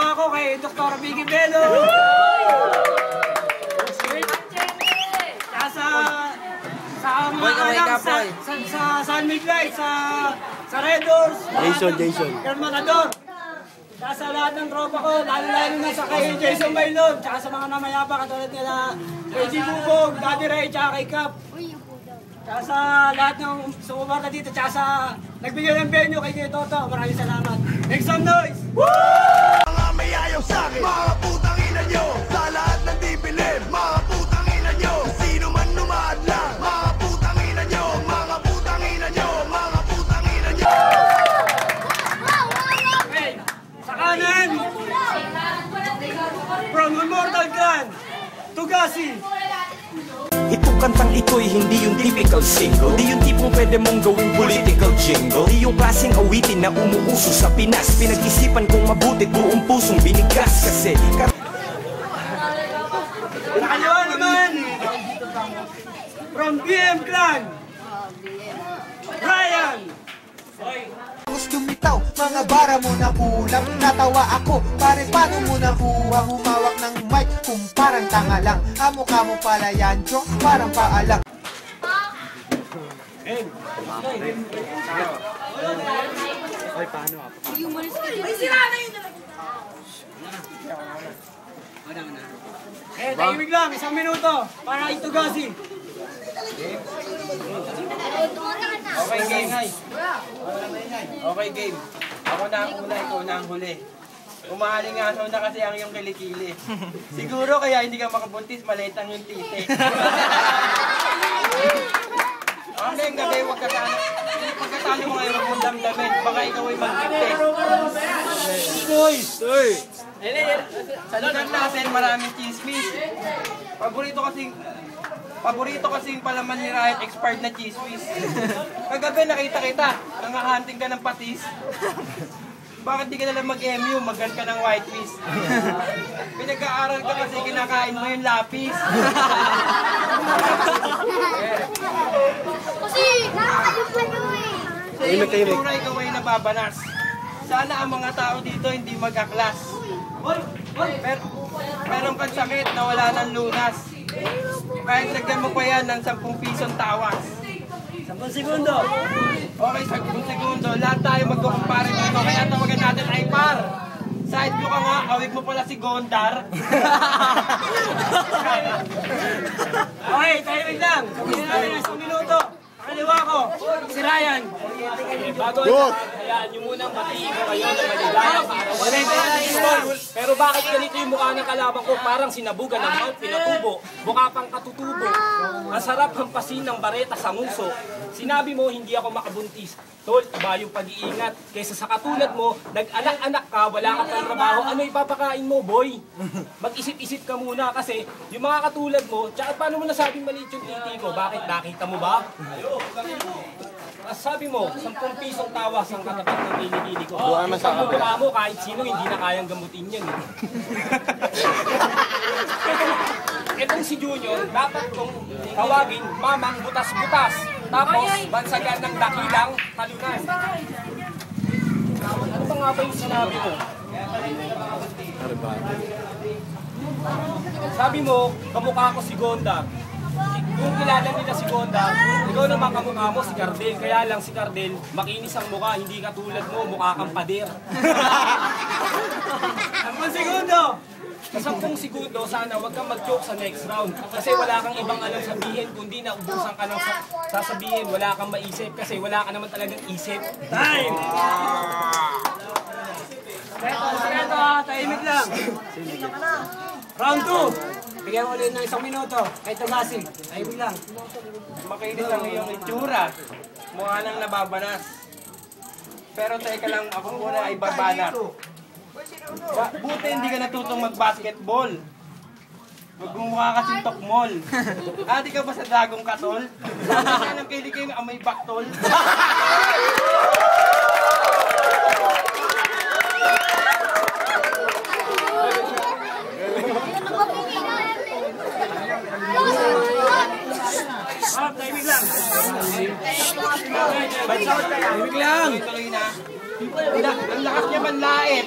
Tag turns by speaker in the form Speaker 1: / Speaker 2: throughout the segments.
Speaker 1: kaliwa ko kay Dr. Vicky Bello. Sa mga anak, sa San Miguel, sa Red Doors,
Speaker 2: Jason.
Speaker 1: Matador. Sa lahat ng tropa ko, lalo-lalo na sa kay Jason Bailon, tsaka sa mga namayapa katulad nila kay G. Bubog, Daddy Ray, tsaka kay Cap. Tsaka sa lahat ng sumuporta dito, tsaka sa nagbigay ng venue kay Toto, maraming salamat. Make some noise! Woo!
Speaker 3: Mga may ayaw sa'kin, mga putang ina nyo, sa lahat ng dibilin, mga putang ina nyo, sino man lumadlang, mga putang ina nyo, mga putang ina nyo, mga putang ina nyo.
Speaker 1: Okay, sa kanan, from Immortal Clan, Tugasi.
Speaker 4: Itong kantang ito'y hindi yung typical single, di yung tipong pwede mong gawing political jingle, di yung klaseng awitin na umuuso sa Pinas. Pinag-isipan kong mabuti, buong pusong binigas. Kasi
Speaker 1: Nakaliwa naman, from BM Clan, Ryan.
Speaker 5: Gusto lumitaw, mga bara mo na kulang. Natawa ako, pare paano mo nakuha humawak ng mic kung parang tanga lang. Kamukha mo pala yan, Chong, parang paalang.
Speaker 2: Ay, paano ako?
Speaker 1: Tahimik lang, 1 minuto para itugasi.
Speaker 6: Okay, game. Okay, game. Ako na ang una, ikaw na ang huli. Umahalingasaw na kasi ang iyong kilikili. Siguro kaya hindi ka makabuntis, maliit ang yung titi. Ang gabi, huwag ka sana. Pagkatalo mo ngayon mong damdamin, baka ikaw ay mag-tite. Salunan natin, maraming chismis. Paborito kasing palaman ni Ryan, expired na chismis. Kagabi nakita kita, nangahanting ka ng patis. Bakit di ka nalang mag-MU, mag-gan ka ng white fish? Pinag-aaral ka kasi kinakain mo yung lapis.
Speaker 7: Kasi nakakayong pa nyo eh.
Speaker 6: Sa iyong itura, ikaw ay nababanas. Sana ang mga tao dito hindi mag-aklas. Meron kang sakit na wala ng lunas. Kahit lagyan mo pa yan ng 10 pisong tawas.
Speaker 1: 10 segundo.
Speaker 6: Okay, 10 segundo. Lahat tayo magkukumpare dito. Kaya tawagan natin ay par. Side view ka nga, awig mo pala si Gondar.
Speaker 1: Okay, tahimik lang. Sabihin natin ng 1 minuto. Kaliwa ko, si Ryan.
Speaker 2: Good!
Speaker 8: Hayaan nyo munang batiin ko kayo ng maligayang araw. Pero bakit ganito yung mukha ng kalaban ko? Parang sinabugan ng mount, pinatubo. Mukha pang katutubo. Masarap hampasin ng bareta sa nguso. Sinabi mo, hindi ako makabuntis. Tol, iba yung pag-iingat. Kaysa sa katulad mo, nag-anak-anak ka, wala ka pang trabaho, ano ipapakain mo, boy? Mag-isip-isip ka muna kasi yung mga katulad mo, tsaka paano mo nasabing maliit yung titi ko? Bakit? Nakita mo ba? Sabi mo, 10 pisong tawas ang katapat ng kilikili ko. Yung pagmumula mo, kahit sino, hindi na kayang gamutin yan. Itong si Junior, dapat kong tawagin mamang butas-butas. Tapos, bansagan ng dakilang talunan. Ano pa nga ba yung sinabi mo? Sabi mo, kamukha ko si Gondar. Kung kilala nila si Gondar, ikaw naman kamukha mo si Cardel. Kaya lang si Cardel, makinis ang mukha, hindi katulad mo, mukha kang pader.
Speaker 1: 10 segundo.
Speaker 8: Sa 10 segundo, sana huwag kang mag-joke sa next round. Kasi wala kang ibang alam sabihin, kundi naubusan ka ng sasabihin, wala kang maisip. Kasi wala ka naman talagang isip.
Speaker 1: Time! Sekreto, tahimik lang. Round 2. Bigyan mo ulit ng 1 minuto. Kay Tomasi. Tahimik lang.
Speaker 6: Makinis ang iyong itsura. Mukha nang nababanas. Pero teka lang, ako muna ay babanat. Buti hindi ka natutong mag-basketball. Magmumukha ka si Tokmol. Di ka ba sa Dagong Katol? Saan ang kilikili ang may baktol?
Speaker 1: Tahimik lang.
Speaker 6: Tahimik lang. Tuloy na. Ang lakas niya manlait.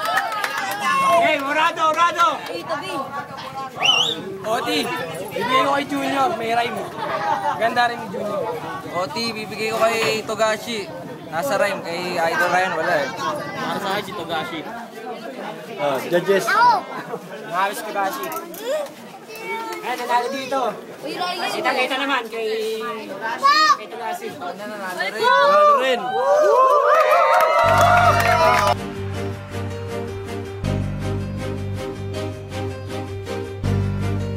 Speaker 1: Rado.
Speaker 6: Oti, bibigay ko kay Junior, may rhyme. Ganda rin ni Junior.
Speaker 9: Oti, bibigay ko kay Togashi. Nasa rhyme, kay Idol Ryan, wala eh.
Speaker 8: Para sa akin si Togashi.
Speaker 2: Judges.
Speaker 1: Halos Togashi. Ayan, nanalo dito. Kita-kita naman kay Togashi.
Speaker 2: Nanalo rin.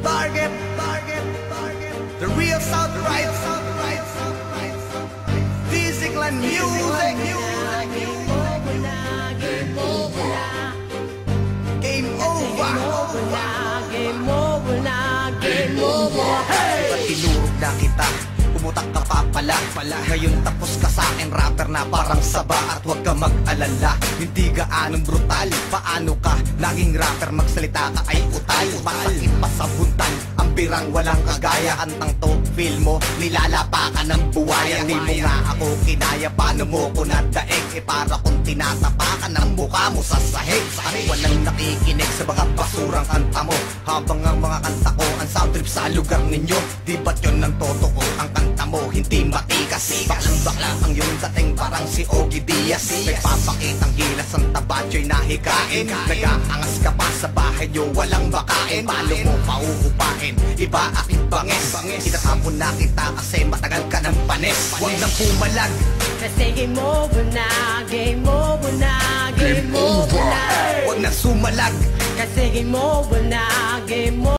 Speaker 3: Target, target, target. The real South right, South right, South right, South right. Physical and music, music, Game over.
Speaker 4: Ba't tinurog na kita? Pumutak ka pa pala. Ngayon tapos ka sa akin, rapper na parang saba. At huwag ka mag-alala, hindi gaanong brutal. Paano ka naging rapper, magsalita ka ay utal. Masakit pa sa buntan, ang birang walang kagaya. Antang to, feel mo, nilalapa ka ng buwaya. Di mo nga ako kinaya, paano mo ko nadaig? E para kung tinatapakan ng mukha mo sa sahig. At walang nakikinig sa mga basurang kanta mo. Habang ang mga kanta ko, ang sound trip sa lugar ninyo. Di ba't yun ang totoo, ang kanta mo hindi matikas. Baklang-bakla ang iyong dating parang si Ogie Diaz. Nagpapakitang gilas ang tabatyo'y nahikain. Nag-aangas ka pa sa bahay nyo, walang makain. Paano mo pauupain? Iba aking bangis. Itatapon na kita kasi matagal ka ng panis. Huwag nang pumalag,
Speaker 10: kasi game over na, game over na, game over na.
Speaker 4: huwag nang sumalag,
Speaker 10: Kasi game over na, game over.